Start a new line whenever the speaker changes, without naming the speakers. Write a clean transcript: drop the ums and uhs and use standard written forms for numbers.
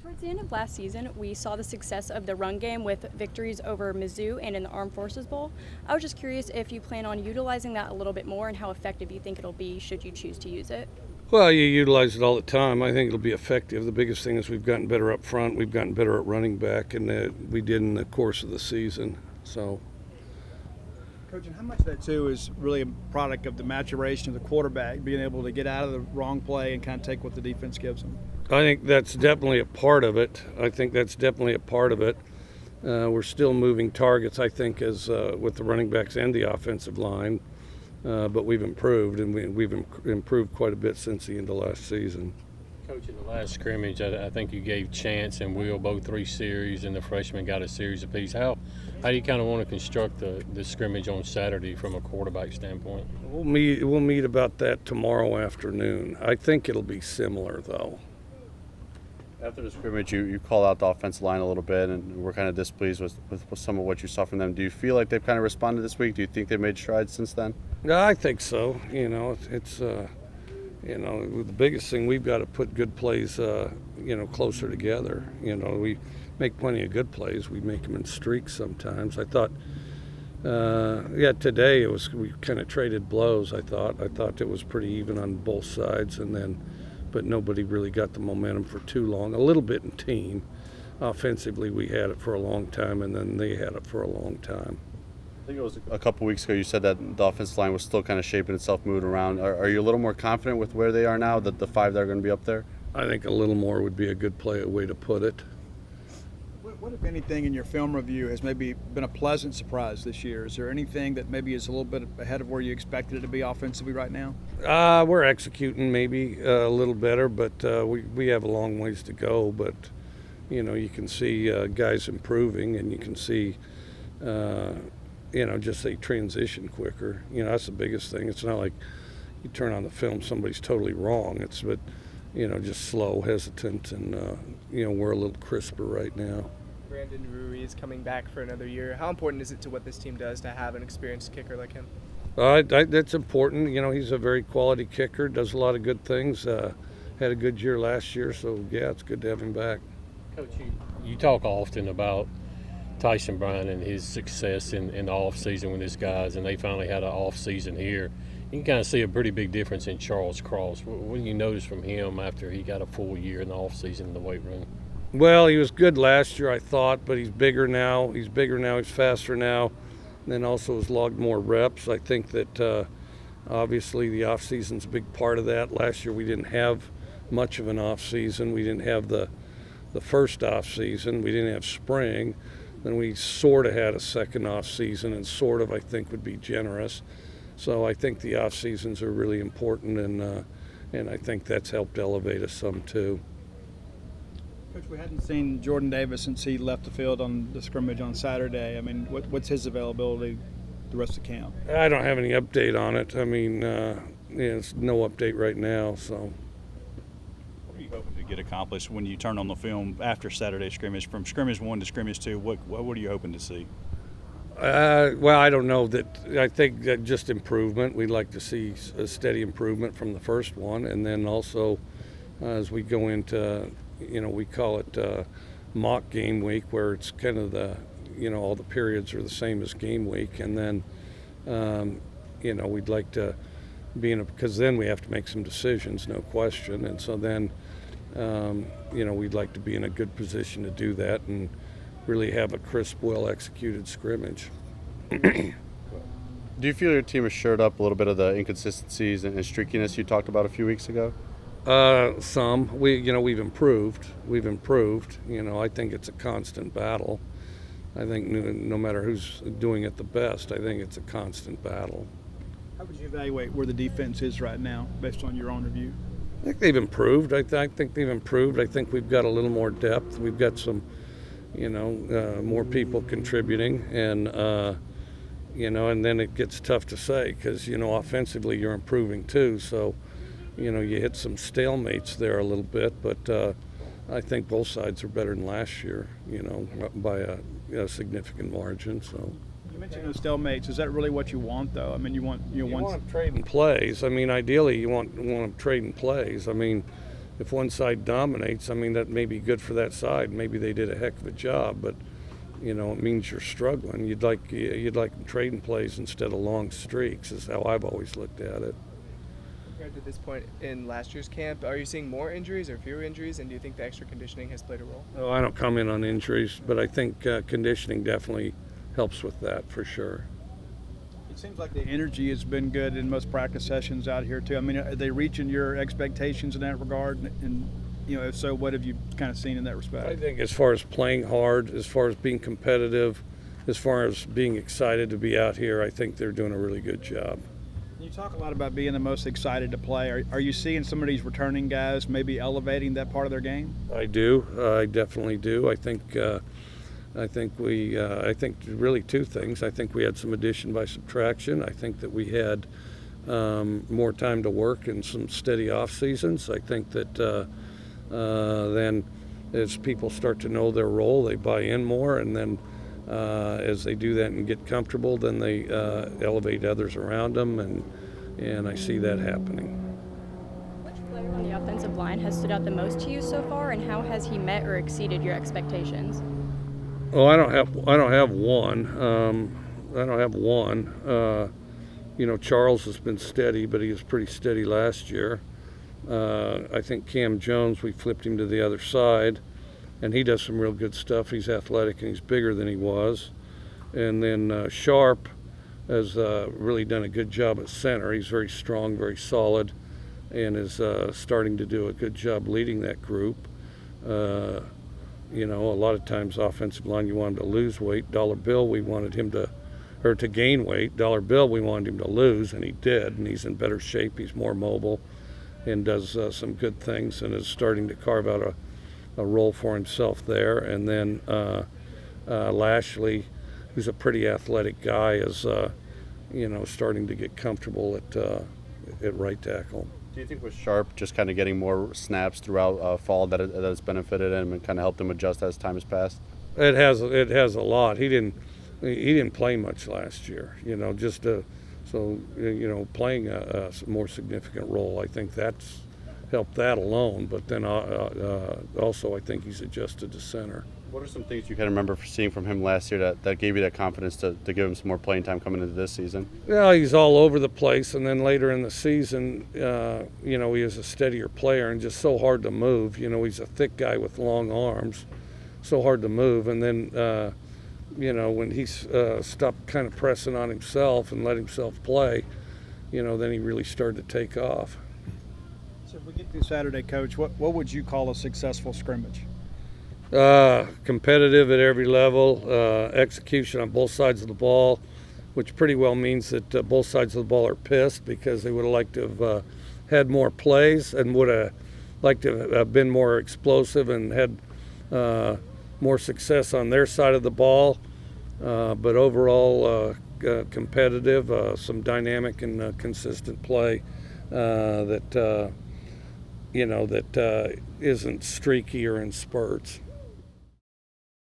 Towards the end of last season, we saw the success of the run game with victories over Mizzou and in the Armed Forces Bowl. I was just curious if you plan on utilizing that a little bit more and how effective you think it'll be should you choose to use it.
Well, you utilize it all the time. I think it'll be effective. The biggest thing is we've gotten better up front. We've gotten better at running back, and we did in the course of the season. So,
Coach, and how much of that, too, is really a product of the maturation of the quarterback, being able to get out of the wrong play and kind of take what the defense gives them?
I think that's definitely a part of it. We're still moving targets, I think, as with the running backs and the offensive line. But we've improved, and we've improved quite a bit since the end of last season.
Coach, in the last scrimmage, I think you gave Chance and Will both 3 series, and the freshmen got a series apiece. How do you kind of want to construct the scrimmage on Saturday from a quarterback standpoint?
We'll meet about that tomorrow afternoon. I think it'll be similar, though.
After the scrimmage, you call out the offensive line a little bit, and we're kind of displeased with some of what you saw from them. Do you feel like they've kind of responded this week? Do you think they've made strides since then?
Yeah, I think so. It's the biggest thing, we've got to put good plays, closer together. We make plenty of good plays. We make them in streaks sometimes. I thought, today we kind of traded blows. I thought it was pretty even on both sides, but nobody really got the momentum for too long. A little bit in team. Offensively, we had it for a long time, and then they had it for a long time.
I think it was a couple weeks ago you said that the offensive line was still kind of shaping itself, moving around. Are you a little more confident with where they are now, that the 5 that are going to be up there?
I think a little more would be a good way to put it.
What, if anything, in your film review has maybe been a pleasant surprise this year? Is there anything that maybe is a little bit ahead of where you expected it to be offensively right now?
We're executing maybe a little better, but we have a long ways to go. But, you can see guys improving, and you can see just they transition quicker. That's the biggest thing. It's not like you turn on the film, somebody's totally wrong. But just slow, hesitant, and, we're a little crisper right now.
Brandon Ruiz coming back for another year. How important is it to what this team does to have an experienced kicker like him?
That's important. He's a very quality kicker, does a lot of good things. Had a good year last year, so, yeah, it's good to have him back.
Coach, you talk often about Tyson Bryant and his success in the offseason with his guys, and they finally had an offseason here. You can kind of see a pretty big difference in Charles Cross. What do you notice from him after he got a full year in the offseason in the weight room?
Well, he was good last year, I thought, but he's bigger now. He's faster now, and then also has logged more reps. I think that obviously the offseason's a big part of that. Last year we didn't have much of an offseason. We didn't have the first offseason. We didn't have spring. Then we sort of had a second offseason, and sort of, I think, would be generous. So I think the off seasons are really important, and I think that's helped elevate us some too.
Coach, we hadn't seen Jordan Davis since he left the field on the scrimmage on Saturday. I mean, what's his availability the rest of camp?
I don't have any update on it. I mean, it's no update right now. So.
What are you hoping to get accomplished when you turn on the film after Saturday scrimmage, from scrimmage 1 to scrimmage 2? What are you hoping to see?
Well, I don't know that. I think that just improvement. We'd like to see a steady improvement from the first one, and then also as we go into, we call it mock game week, where it's kind of all the periods are the same as game week, and then we'd like to be because then we have to make some decisions, no question, and so then we'd like to be in a good position to do that and really have a crisp, well-executed scrimmage.
Do you feel your team has shored up a little bit of the inconsistencies and streakiness you talked about a few weeks ago?
Some. We've improved. I think it's a constant battle. I think no matter who's doing it the best, I think it's a constant battle.
How would you evaluate where the defense is right now, based on your own review?
I think they've improved. I think they've improved. I think we've got a little more depth. We've got some, more people contributing, and and then it gets tough to say because offensively you're improving too. So, you hit some stalemates there a little bit, but I think both sides are better than last year. By a significant margin. So.
You mentioned those stalemates. Is that really what you want, though? I mean, you want
trading plays. I mean, ideally, you want them trading plays. I mean, if one side dominates, I mean, that may be good for that side. Maybe they did a heck of a job, but it means you're struggling. You'd like trading plays instead of long streaks is how I've always looked at it.
Compared to this point in last year's camp, are you seeing more injuries or fewer injuries, and do you think the extra conditioning has played a role?
Oh, I don't comment on injuries, but I think conditioning definitely helps with that for sure.
It seems like the energy has been good in most practice sessions out here too. I mean, are they reaching your expectations in that regard? And if so, what have you kind of seen in that respect?
I think as far as playing hard, as far as being competitive, as far as being excited to be out here, I think they're doing a really good job.
You talk a lot about being the most excited to play. Are you seeing some of these returning guys maybe elevating that part of their game?
I do. I definitely do. I think really two things. I think we had some addition by subtraction. I think that we had more time to work and some steady off seasons. I think that then as people start to know their role, they buy in more, and then as they do that and get comfortable, then they elevate others around them, and I see that happening.
Which player on the offensive line has stood out the most to you so far, and how has he met or exceeded your expectations?
Oh, I don't have one. Charles has been steady, but he was pretty steady last year. I think Cam Jones, we flipped him to the other side, and he does some real good stuff. He's athletic and he's bigger than he was. And then Sharp has really done a good job at center. He's very strong, very solid, and is starting to do a good job leading that group. A lot of times offensive line, you want him to lose weight. Dollar Bill, we wanted him to gain weight. Dollar Bill, we wanted him to lose, and he did, and he's in better shape. He's more mobile and does some good things and is starting to carve out a role for himself there. And then Lashley, who's a pretty athletic guy, is starting to get comfortable at right tackle.
Do you think with Sharp just kind of getting more snaps throughout fall that has benefited him and kind of helped him adjust as time has passed?
It has a lot. He didn't play much last year. Playing a more significant role, I think that's helped that alone. But then also I think he's adjusted to center.
What are some things you can remember seeing from him last year that gave you that confidence to give him some more playing time coming into this season?
Yeah, he's all over the place, and then later in the season, he is a steadier player and just so hard to move. He's a thick guy with long arms, so hard to move. And then, when he stopped kind of pressing on himself and let himself play, then he really started to take off.
So if we get through Saturday, Coach, what would you call a successful scrimmage?
Competitive at every level, execution on both sides of the ball, which pretty well means that both sides of the ball are pissed because they would have liked to have had more plays and would have liked to have been more explosive and had more success on their side of the ball. But overall, competitive, some dynamic and consistent play that isn't streaky or in spurts.